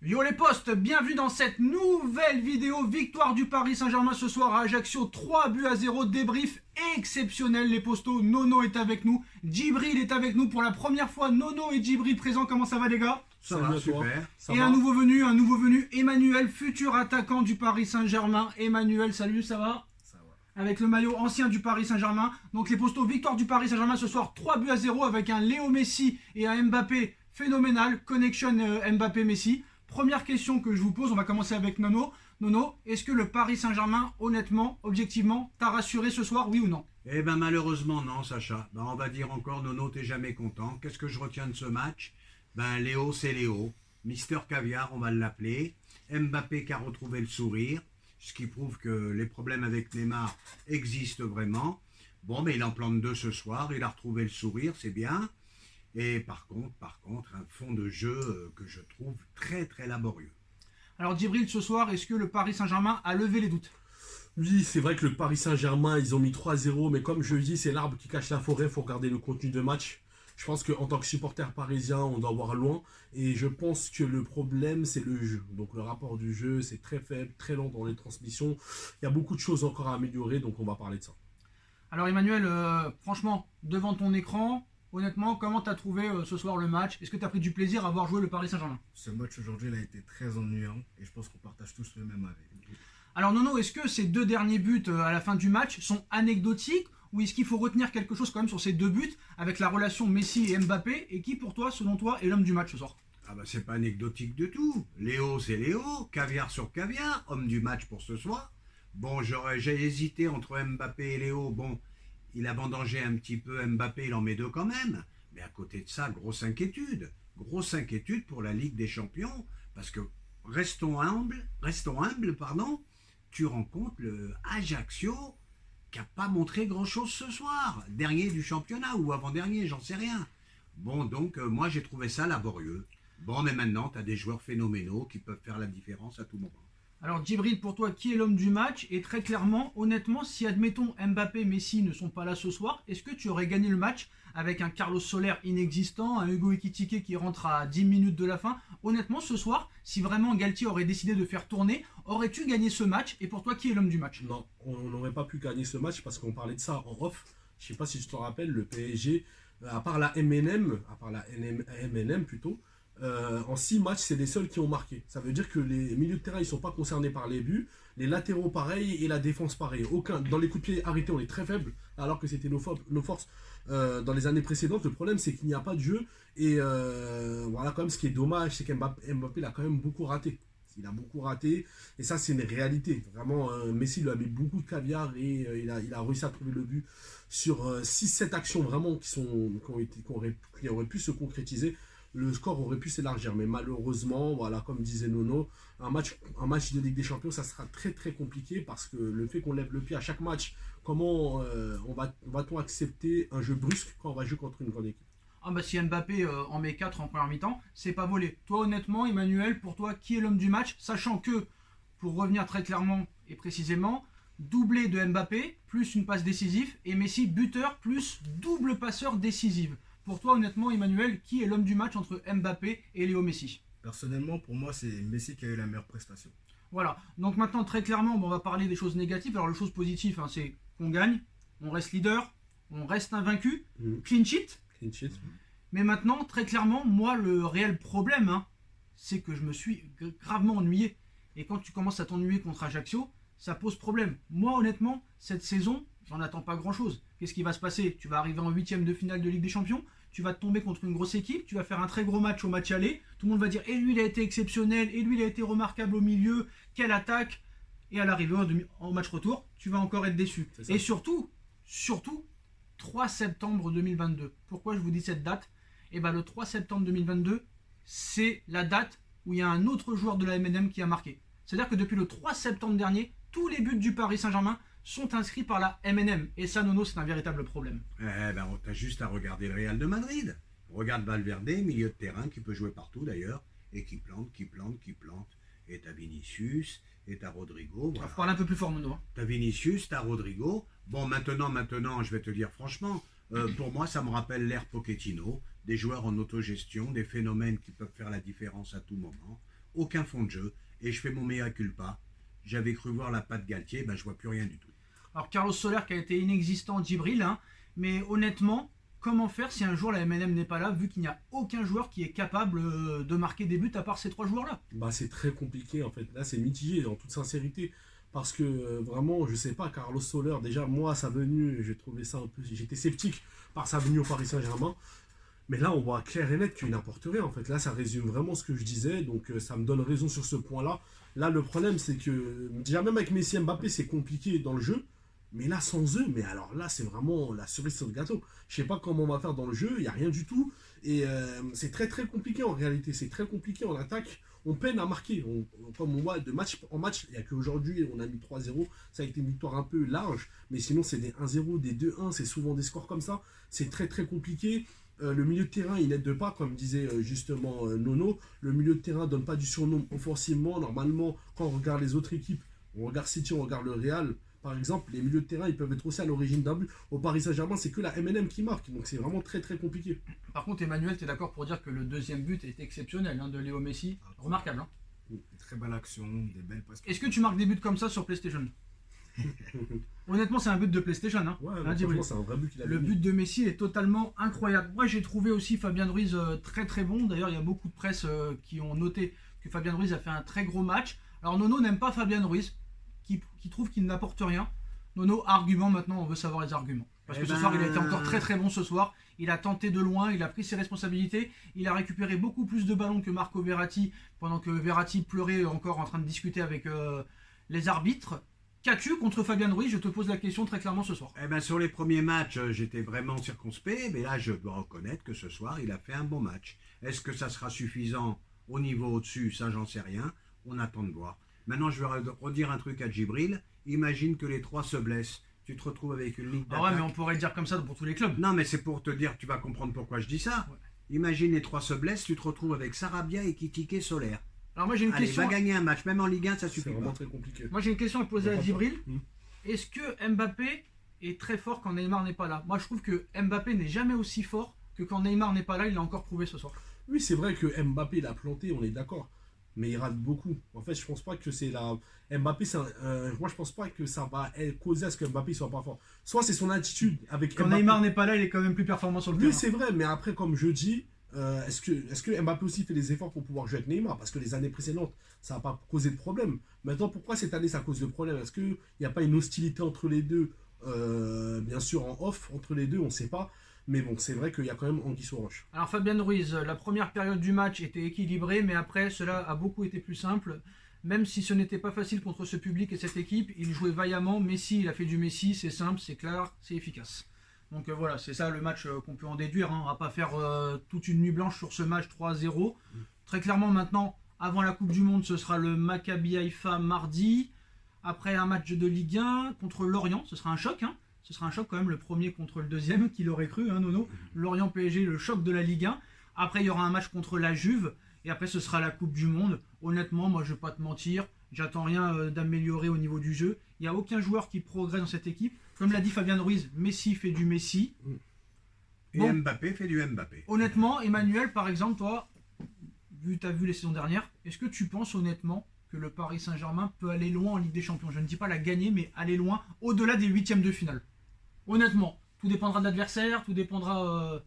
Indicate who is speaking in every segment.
Speaker 1: Yo les postes, bienvenue dans cette nouvelle vidéo. Victoire du Paris Saint-Germain ce soir à Ajaccio, 3-0, débrief exceptionnel les postos. Nono est avec nous, Djibril est avec nous pour la première fois. Nono et Djibril présents, comment ça va les gars?
Speaker 2: Ça va, super.
Speaker 1: Et un nouveau venu, Emmanuel, futur attaquant du Paris Saint-Germain. Emmanuel, salut, ça va?
Speaker 2: Ça va.
Speaker 1: Avec le maillot ancien du Paris Saint-Germain. Donc les postos, victoire du Paris Saint-Germain ce soir, 3-0 avec un Léo Messi et un Mbappé phénoménal. Connection Mbappé-Messi. Première question que je vous pose, on va commencer avec Nono. Nono, est-ce que le Paris Saint-Germain, honnêtement, objectivement, t'a rassuré ce soir, oui ou non?
Speaker 2: Eh ben malheureusement non, Sacha. Ben, on va dire encore, Nono, t'es jamais content. Qu'est-ce que je retiens de ce match? Ben Léo, c'est Léo. Mister Caviar, on va l'appeler. Mbappé qui a retrouvé le sourire, ce qui prouve que les problèmes avec Neymar existent vraiment. Bon, mais il en plante deux ce soir, il a retrouvé le sourire, c'est bien. Et par contre, un fond de jeu que je trouve très très laborieux.
Speaker 1: Alors Djibril, ce soir, est-ce que le Paris Saint-Germain a levé les doutes?
Speaker 3: Oui, c'est vrai que le Paris Saint-Germain, ils ont mis 3-0, mais comme je dis, c'est l'arbre qui cache la forêt, il faut regarder le contenu de match. Je pense qu'en tant que supporter parisien, on doit voir loin. Et je pense que le problème, c'est le jeu. Donc le rapport du jeu, c'est très faible, très lent dans les transmissions. Il y a beaucoup de choses encore à améliorer, donc on va parler de ça.
Speaker 1: Alors Emmanuel, franchement, devant ton écran, honnêtement, comment t'as trouvé ce soir le match? Est-ce que t'as pris du plaisir à voir jouer le Paris Saint-Germain?
Speaker 4: Ce match aujourd'hui il a été très ennuyant et je pense qu'on partage tous le même avis.
Speaker 1: Alors Nono, est-ce que ces deux derniers buts à la fin du match sont anecdotiques ou est-ce qu'il faut retenir quelque chose quand même sur ces deux buts avec la relation Messi et Mbappé et qui pour toi, selon toi, est l'homme du match ce soir?
Speaker 2: Ah bah c'est pas anecdotique du tout. Léo c'est Léo, caviar sur caviar, homme du match pour ce soir. Bon, j'ai hésité entre Mbappé et Léo. Bon, il a vendangé un petit peu Mbappé, il en met deux quand même. Mais à côté de ça, grosse inquiétude. Grosse inquiétude pour la Ligue des Champions. Parce que restons humbles, pardon. Tu rencontres le Ajaccio qui n'a pas montré grand-chose ce soir. Dernier du championnat ou avant-dernier, j'en sais rien. Bon, donc moi j'ai trouvé ça laborieux. Bon, mais maintenant, tu as des joueurs phénoménaux qui peuvent faire la différence à tout moment.
Speaker 1: Alors Djibril, pour toi, qui est l'homme du match? Et très clairement, honnêtement, si admettons Mbappé et Messi ne sont pas là ce soir, est-ce que tu aurais gagné le match avec un Carlos Soler inexistant, un Hugo Ekitike qui rentre à 10 minutes de la fin? Honnêtement, ce soir, si vraiment Galtier aurait décidé de faire tourner, aurais-tu gagné ce match? Et pour toi, qui est l'homme du match?
Speaker 3: Non, on n'aurait pas pu gagner ce match parce qu'on parlait de ça en off. Je sais pas si je te rappelle, le PSG, à part la MNM plutôt, en 6 matchs, c'est les seuls qui ont marqué. Ça veut dire que les milieux de terrain, ils sont pas concernés par les buts. Les latéraux, pareil, et la défense, pareil. Dans les coups de pied arrêtés, on est très faible, alors que c'était nos forces dans les années précédentes. Le problème, c'est qu'il n'y a pas de jeu. Et voilà, quand même, ce qui est dommage, c'est qu'Mbappé, il a quand même beaucoup raté. Il a beaucoup raté, et ça, c'est une réalité. Vraiment, Messi lui a mis beaucoup de caviar et il a réussi à trouver le but sur 6-7 actions vraiment qui auraient pu se concrétiser. Le score aurait pu s'élargir, mais malheureusement, voilà, comme disait Nono, un match de Ligue des Champions, ça sera très très compliqué parce que le fait qu'on lève le pied à chaque match, comment va-t-on accepter un jeu brusque quand on va jouer contre une grande équipe?
Speaker 1: Ah bah si Mbappé en met 4 en première mi-temps, c'est pas volé. Toi honnêtement, Emmanuel, pour toi, qui est l'homme du match? Sachant que, pour revenir très clairement et précisément, doublé de Mbappé, plus une passe décisive, et Messi buteur, plus double passeur décisive. Pour toi, honnêtement, Emmanuel, qui est l'homme du match entre Mbappé et Léo Messi?
Speaker 4: Personnellement, pour moi, c'est Messi qui a eu la meilleure prestation.
Speaker 1: Voilà. Donc maintenant, très clairement, on va parler des choses négatives. Alors les choses positives, hein, c'est qu'on gagne, on reste leader, on reste invaincu, clean sheet.
Speaker 3: Clean sheet.
Speaker 1: Mais maintenant, très clairement, moi, le réel problème, hein, c'est que je me suis gravement ennuyé. Et quand tu commences à t'ennuyer contre Ajaccio, ça pose problème. Moi, honnêtement, cette saison, j'en attends pas grand-chose. Qu'est-ce qui va se passer? Tu vas arriver en huitième de finale de Ligue des Champions, tu vas te tomber contre une grosse équipe, tu vas faire un très gros match au match aller, tout le monde va dire et lui il a été exceptionnel, et lui il a été remarquable au milieu, quelle attaque, et à l'arrivée en match retour, tu vas encore être déçu. Et surtout, 3 septembre 2022. Pourquoi je vous dis cette date? Et bien le 3 septembre 2022, c'est la date où il y a un autre joueur de la MNM qui a marqué. C'est-à-dire que depuis le 3 septembre dernier, tous les buts du Paris Saint-Germain sont inscrits par la MNM. Et ça, Nono, c'est un véritable problème.
Speaker 2: Eh ben, t'as juste à regarder le Real de Madrid. Regarde Valverde, milieu de terrain, qui peut jouer partout d'ailleurs, et qui plante. Et t'as Vinicius, et t'as Rodrigo.
Speaker 1: Il
Speaker 2: Voilà.
Speaker 1: faut parler un peu plus fort, Nono.
Speaker 2: T'as Vinicius, t'as Rodrigo. Bon, maintenant, je vais te dire franchement, Pour moi, ça me rappelle l'ère Pochettino, des joueurs en autogestion, des phénomènes qui peuvent faire la différence à tout moment, aucun fond de jeu, et je fais mon mea culpa. J'avais cru voir la patte Galtier, ben je vois plus rien du tout.
Speaker 1: Alors Carlos Soler qui a été inexistant, Djibril, hein, mais honnêtement, comment faire si un jour la MNM n'est pas là, vu qu'il n'y a aucun joueur qui est capable de marquer des buts à part ces 3 joueurs-là?
Speaker 3: Bah, c'est très compliqué en fait. Là, c'est mitigé en toute sincérité. Parce que vraiment, je sais pas, Carlos Soler, déjà, moi, sa venue, j'ai trouvé ça un peu. J'étais sceptique par sa venue au Paris Saint-Germain. Mais là, on voit clair et net qu'il n'importe rien en fait. Là, ça résume vraiment ce que je disais. Donc, ça me donne raison sur ce point-là. Là, le problème, c'est que déjà, même avec Messi et Mbappé, c'est compliqué dans le jeu. Mais là, sans eux, mais alors là, c'est vraiment la cerise sur le gâteau. Je sais pas comment on va faire dans le jeu, il n'y a rien du tout. Et c'est très très compliqué en réalité. C'est très compliqué en attaque. On peine à marquer. Comme on voit de match en match, il n'y a qu'aujourd'hui, on a mis 3-0. Ça a été une victoire un peu large. Mais sinon, c'est des 1-0, des 2-1. C'est souvent des scores comme ça. C'est très très compliqué. Le milieu de terrain, il n'aide pas, comme disait justement Nono. Le milieu de terrain ne donne pas du surnom offensivement. Normalement, quand on regarde les autres équipes, on regarde City, on regarde le Real. Par exemple, les milieux de terrain, ils peuvent être aussi à l'origine d'un but. Au Paris Saint-Germain, c'est que la MNM qui marque. Donc c'est vraiment très très compliqué.
Speaker 1: Par contre, Emmanuel, tu es d'accord pour dire que le deuxième but est exceptionnel, hein, de Léo Messi? Remarquable. Hein.
Speaker 4: Des très belles actions, des belles passes.
Speaker 1: Est-ce que tu marques des buts comme ça sur PlayStation? Honnêtement, c'est un but de PlayStation. Hein.
Speaker 3: Ouais,
Speaker 1: Hein,
Speaker 3: franchement,
Speaker 1: Djibril.
Speaker 3: c'est un vrai but qu'il a
Speaker 1: Le
Speaker 3: mis.
Speaker 1: but de Messi est totalement incroyable. Moi, j'ai trouvé aussi Fabien Ruiz très très bon. D'ailleurs, il y a beaucoup de presse qui ont noté que Fabien Ruiz a fait un très gros match. Alors, Nono n'aime pas Fabien Ruiz, qui trouve qu'il n'apporte rien. Nono, argument maintenant, on veut savoir les arguments. Parce que ce soir, il a été encore très très bon ce soir. Il a tenté de loin, il a pris ses responsabilités. Il a récupéré beaucoup plus de ballons que Marco Verratti, pendant que Verratti pleurait encore en train de discuter avec les arbitres. Qu'as-tu contre Fabien Ruiz? Je te pose la question très clairement ce soir.
Speaker 2: Eh ben, sur les premiers matchs, j'étais vraiment circonspect, mais là, je dois reconnaître que ce soir, il a fait un bon match. Est-ce que ça sera suffisant au niveau au-dessus? Ça, j'en sais rien. On attend de voir. Maintenant, je vais redire un truc à Djibril. Imagine que les 3 se blessent. Tu te retrouves avec une ligne
Speaker 1: Ah
Speaker 2: d'attaque.
Speaker 1: ouais, mais on pourrait le dire comme ça pour tous les clubs.
Speaker 2: Non, mais c'est pour te dire, tu vas comprendre pourquoi je dis ça.
Speaker 1: Ouais.
Speaker 2: Imagine les 3 se blessent, tu te retrouves avec Sarabia et Kitike Solaire.
Speaker 1: Alors moi j'ai une
Speaker 2: Allez,
Speaker 1: question.
Speaker 2: va gagner un match, même en Ligue 1, ça
Speaker 3: C'est
Speaker 2: suffit
Speaker 3: vraiment
Speaker 2: pas.
Speaker 3: très compliqué.
Speaker 1: Moi j'ai une question à poser à Djibril.
Speaker 3: Hmm.
Speaker 1: Est-ce que Mbappé est très fort quand Neymar n'est pas là? Moi je trouve que Mbappé n'est jamais aussi fort que quand Neymar n'est pas là. Il l'a encore prouvé ce soir.
Speaker 3: Oui, c'est vrai que Mbappé l'a planté, on est d'accord. Mais il rate beaucoup. En fait, je pense pas que c'est la. Mbappé, moi je pense pas que ça va causer à ce que Mbappé soit pas fort. Soit c'est son attitude avec
Speaker 1: Quand
Speaker 3: Mbappé.
Speaker 1: Neymar n'est pas là, il est quand même plus performant sur le
Speaker 3: Oui,
Speaker 1: terrain.
Speaker 3: c'est vrai, mais après, comme je dis, est-ce que Mbappé aussi fait des efforts pour pouvoir jouer avec Neymar? Parce que les années précédentes, ça n'a pas causé de problème. Maintenant, pourquoi cette année ça cause de problème? Est-ce qu'il n'y a pas une hostilité entre les deux? Bien sûr, en off, entre les deux, on ne sait pas. Mais bon, c'est vrai qu'il y a quand même anguille sous roche.
Speaker 1: Alors Fabien Ruiz, la première période du match était équilibrée, mais après cela a beaucoup été plus simple. Même si ce n'était pas facile contre ce public et cette équipe, il jouait vaillamment. Messi, il a fait du Messi, c'est simple, c'est clair, c'est efficace. Donc voilà, c'est ça le match qu'on peut en déduire. Hein. On va pas faire toute une nuit blanche sur ce match 3-0. Très clairement maintenant, avant la Coupe du Monde, ce sera le Maccabi Haïfa mardi. Après un match de Ligue 1 contre Lorient, ce sera un choc. Hein. Ce sera un choc quand même, le premier contre le deuxième, qui l'aurait cru, hein, Nono. Lorient PSG, le choc de la Ligue 1. Après, il y aura un match contre la Juve. Et après, ce sera la Coupe du Monde. Honnêtement, moi, je ne vais pas te mentir. J'attends rien d'améliorer au niveau du jeu. Il n'y a aucun joueur qui progresse dans cette équipe. Comme l'a dit Fabien Ruiz, Messi fait du Messi.
Speaker 2: Et
Speaker 1: Bon.
Speaker 2: Mbappé fait du Mbappé.
Speaker 1: Honnêtement, Emmanuel, par exemple, toi, tu as vu les saisons dernières, est-ce que tu penses honnêtement que le Paris Saint-Germain peut aller loin en Ligue des Champions? Je ne dis pas la gagner, mais aller loin, au-delà des 8e de finale. Honnêtement, tout dépendra de l'adversaire, tout dépendra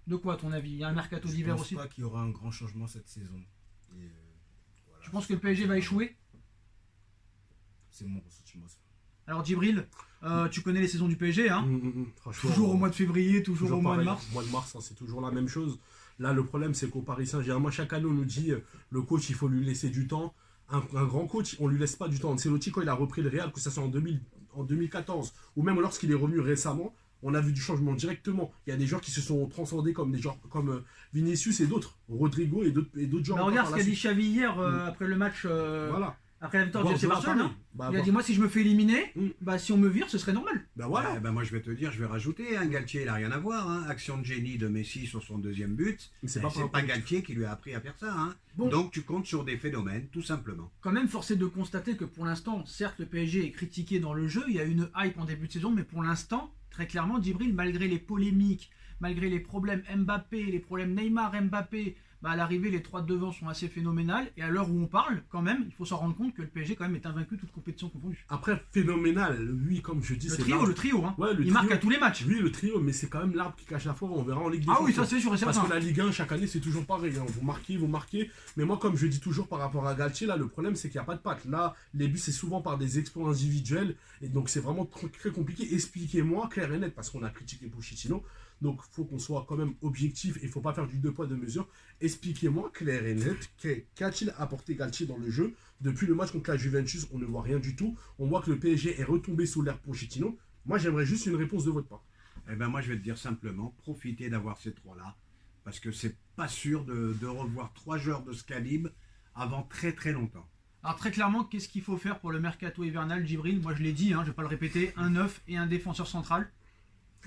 Speaker 1: de quoi à ton avis? Il y a un mercato d'hiver aussi.
Speaker 4: Je pense pas qu'il y aura un grand changement cette saison. Et, voilà.
Speaker 1: Tu penses que le PSG va échouer?
Speaker 4: C'est mon ressentiment.
Speaker 1: Alors Djibril, tu connais les saisons du PSG, hein?
Speaker 3: Franchement,
Speaker 1: Toujours au mois de février, toujours au mois de
Speaker 3: pareil.
Speaker 1: mars.
Speaker 3: Au mois de mars, hein, c'est toujours la même chose. Là, le problème, c'est qu'au Paris Saint-Germain, chaque année, on nous dit le coach, il faut lui laisser du temps. Un grand coach, on lui laisse pas du temps. Ancelotti, quand il a repris le Real, que ce soit en 2014 ou même lorsqu'il est revenu récemment, on a vu du changement directement. Il y a des joueurs qui se sont transcendés comme des joueurs comme Vinicius et d'autres, Rodrigo et d'autres joueurs.
Speaker 1: Bah,
Speaker 3: encore
Speaker 1: regarde
Speaker 3: par
Speaker 1: ce
Speaker 3: la
Speaker 1: qu'a dit
Speaker 3: suite.
Speaker 1: Xavi hier après le match.
Speaker 3: Voilà.
Speaker 1: Après la victoire du FC
Speaker 3: Guardiola,
Speaker 1: Barcelone,
Speaker 3: pareil. Bah,
Speaker 1: il a dit moi si je me fais éliminer,
Speaker 3: Mm.
Speaker 1: bah si on me vire, ce serait normal.
Speaker 3: bah voilà.
Speaker 2: Ouais, bah moi je vais te dire, je vais rajouter, hein, Galtier il a rien à voir, hein. Action de génie de Messi sur son deuxième but,
Speaker 3: Mais c'est
Speaker 2: Eh,
Speaker 3: pas
Speaker 2: c'est
Speaker 3: par
Speaker 2: pas
Speaker 3: rapport-
Speaker 2: Galtier qui lui a appris à faire ça, hein.
Speaker 1: Bon.
Speaker 2: Donc tu comptes sur des phénomènes, tout simplement.
Speaker 1: Quand même, force est de constater que pour l'instant, certes, le PSG est critiqué dans le jeu, il y a une hype en début de saison, mais pour l'instant, très clairement, Djibril, malgré les polémiques, malgré les problèmes Mbappé, les problèmes Neymar-Mbappé, bah à l'arrivée, les trois de devant sont assez phénoménales, et à l'heure où on parle, quand même, il faut s'en rendre compte que le PSG, quand même, est invaincu toute compétition confondue.
Speaker 3: Après, phénoménal, oui, comme je dis,
Speaker 1: Le
Speaker 3: c'est
Speaker 1: trio,
Speaker 3: l'arbre.
Speaker 1: le trio, hein.
Speaker 3: Ouais, le
Speaker 1: Il
Speaker 3: trio.
Speaker 1: marque à tous les matchs.
Speaker 3: Oui, le trio, mais c'est quand même l'arbre qui cache la forêt. On verra en Ligue des
Speaker 1: Ah oui,
Speaker 3: Champions.
Speaker 1: ça c'est sûr et
Speaker 3: Parce
Speaker 1: certain.
Speaker 3: que la Ligue 1, chaque année, c'est toujours pareil. Hein. Vous marquez. Mais moi, comme je dis toujours par rapport à Galtier, là, le problème, c'est qu'il n'y a pas de patte. Là, les buts, c'est souvent par des exploits individuels. Et donc, c'est vraiment très compliqué. Expliquez-moi, clair et net, parce qu'on a critiqué Pochettino. Donc, il faut qu'on soit quand même objectif et il ne faut pas faire du deux poids, deux mesures. Expliquez-moi, clair et net, qu'a-t-il apporté Galtier dans le jeu. Depuis le match contre la Juventus, on ne voit rien du tout. On voit que le PSG est retombé sous l'ère Pochettino. Moi, j'aimerais juste une réponse de votre part.
Speaker 2: Eh ben moi je vais te dire simplement, profitez d'avoir ces trois-là, parce que c'est pas sûr de revoir trois joueurs de ce calibre avant très très longtemps.
Speaker 1: Alors très clairement, qu'est-ce qu'il faut faire pour le mercato hivernal, Djibril? Moi je l'ai dit, hein, je vais pas le répéter, un neuf et un défenseur central.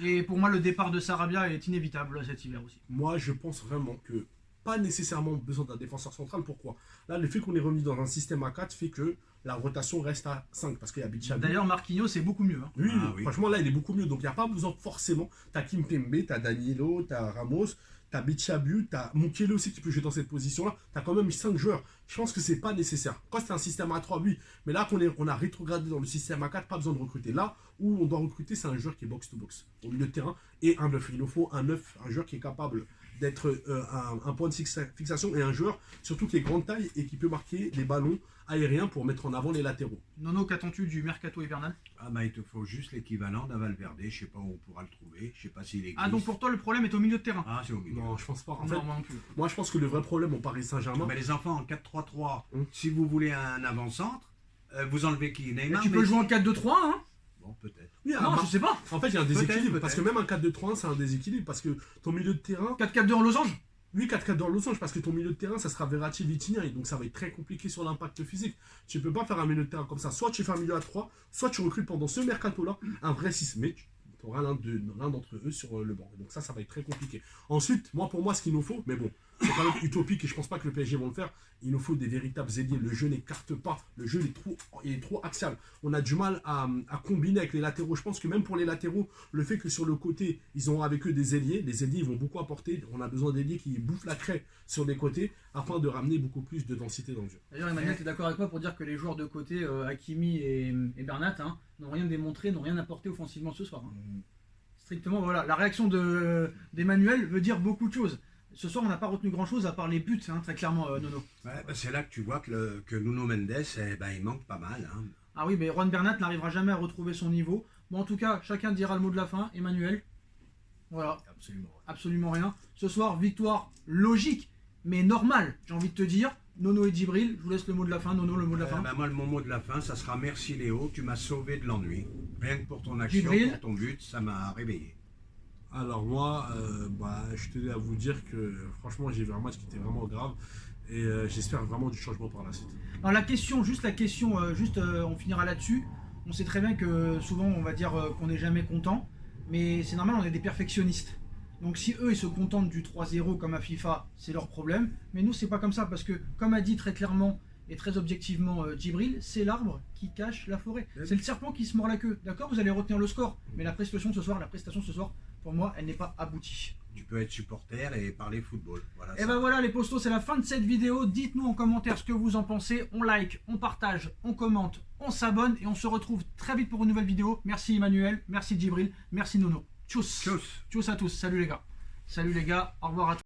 Speaker 1: Et pour moi, le départ de Sarabia est inévitable cet hiver aussi.
Speaker 3: Moi, je pense vraiment que pas nécessairement besoin d'un défenseur central. Pourquoi? Là, le fait qu'on est remis dans un système à 4 fait que la rotation reste à 5 parce qu'il y a Bichabu.
Speaker 1: D'ailleurs, Marquinhos, c'est beaucoup mieux. Hein.
Speaker 3: Oui,
Speaker 2: Ah oui.
Speaker 3: franchement, là, il est beaucoup mieux. Donc, il n'y a pas besoin forcément. T'as Kimpembe, t'as Danilo, t'as Ramos, t'as Bichabu, t'as Mukiele aussi qui peut jouer dans cette position-là. T'as quand même 5 joueurs. Je pense que c'est pas nécessaire. Quand c'est un système à 3, oui. Mais là, on a rétrogradé dans le système à 4, pas besoin de recruter. Là où on doit recruter, c'est un joueur qui est box-to-box au milieu de terrain et un 9. Il nous faut un 9, un joueur qui est capable d'être un point de fixation et un joueur surtout qui est grande taille et qui peut marquer les ballons aériens pour mettre en avant les latéraux.
Speaker 1: Nono, qu'attends-tu du mercato hivernal?
Speaker 2: Ah bah il te faut juste l'équivalent d'un Valverde, je sais pas où on pourra le trouver, je sais pas s'il existe.
Speaker 1: Ah, donc pour toi, le problème est au milieu de terrain?
Speaker 2: Ah c'est au milieu.
Speaker 3: Non, je pense pas. En fait,
Speaker 1: Non, moi non plus.
Speaker 3: moi, je pense que le vrai problème au Paris Saint-Germain,
Speaker 2: Mais les enfants en 4-3-3,
Speaker 3: Hum.
Speaker 2: si vous voulez un avant-centre, vous enlevez qui?
Speaker 1: Mais
Speaker 2: Neymar
Speaker 1: tu peux
Speaker 2: Messi
Speaker 1: jouer en 4-2-3, hein?
Speaker 2: Bon peut-être.
Speaker 3: oui,
Speaker 1: Non, je sais pas.
Speaker 3: en fait, il y a un
Speaker 2: Peut-être,
Speaker 3: déséquilibre.
Speaker 2: peut-être.
Speaker 3: Parce que même un 4-2-3-1, c'est un déséquilibre. Parce que ton milieu de terrain,
Speaker 1: 4-4-2 en losange?
Speaker 3: oui, 4-4 dans le losange, parce que ton milieu de terrain, ça sera Verratti, Vitinha, et donc ça va être très compliqué sur l'impact physique. Tu peux pas faire un milieu de terrain comme ça. Soit tu fais un milieu à 3, soit tu recrutes pendant ce mercato-là un vrai 6, mais tu auras l'un d'entre eux sur le banc. Donc ça va être très compliqué. Ensuite, pour moi, ce qu'il nous faut, mais bon, c'est quand même utopique et je pense pas que le PSG vont le faire, il nous faut des véritables ailiers. Le jeu n'écarte pas, le jeu il est trop axial. On a du mal à combiner avec les latéraux. Je pense que même pour les latéraux, le fait que sur le côté, ils ont avec eux des ailiers, les ailiers ils vont beaucoup apporter. On a besoin d'ailiers qui bouffent la craie sur les côtés afin de ramener beaucoup plus de densité dans le jeu.
Speaker 1: D'ailleurs, Emmanuel, tu es d'accord avec moi pour dire que les joueurs de côté, Hakimi et Bernat, hein, n'ont rien démontré, n'ont rien apporté offensivement ce soir. Hein. Strictement, voilà. La réaction d'Emmanuel veut dire beaucoup de choses. Ce soir, on n'a pas retenu grand-chose à part les buts, hein, très clairement, Nono.
Speaker 2: Ouais, bah, c'est là que tu vois que Nuno Mendes, il manque pas mal. Hein.
Speaker 1: Ah oui, mais Juan Bernat n'arrivera jamais à retrouver son niveau. Bon, en tout cas, chacun dira le mot de la fin. Emmanuel, voilà,
Speaker 4: Absolument.
Speaker 1: absolument rien. Ce soir, victoire logique, mais normale, j'ai envie de te dire. Nono et Djibril, je vous laisse le mot de la fin. Nono, le mot de la fin.
Speaker 2: Bah, moi, mon mot de la fin, ça sera merci Léo, tu m'as sauvé de l'ennui. Rien que pour ton action,
Speaker 1: Djibril.
Speaker 2: pour ton but, ça m'a réveillé.
Speaker 3: Alors moi, je tenais à vous dire que franchement, j'ai vu un match qui était vraiment grave et j'espère vraiment du changement par la suite.
Speaker 1: Alors la question, on finira là-dessus. On sait très bien que souvent on va dire qu'on n'est jamais content, mais c'est normal, on est des perfectionnistes. Donc si eux ils se contentent du 3-0 comme à FIFA, c'est leur problème. Mais nous c'est pas comme ça parce que comme a dit très clairement et très objectivement Djibril, c'est l'arbre qui cache la forêt. C'est le serpent qui se mord la queue. D'accord, vous allez retenir le score, mais la prestation ce soir, pour moi, elle n'est pas aboutie.
Speaker 2: Tu peux être supporter et parler football. Voilà,
Speaker 1: Et
Speaker 2: ça.
Speaker 1: ben voilà les postos, c'est la fin de cette vidéo. Dites-nous en commentaire ce que vous en pensez. On like, on partage, on commente, on s'abonne et on se retrouve très vite pour une nouvelle vidéo. Merci Emmanuel, merci Djibril, merci Nono. Tchuss.
Speaker 2: Tchuss.
Speaker 1: Tchuss à tous. Salut les gars. Salut les gars. Au revoir à tous.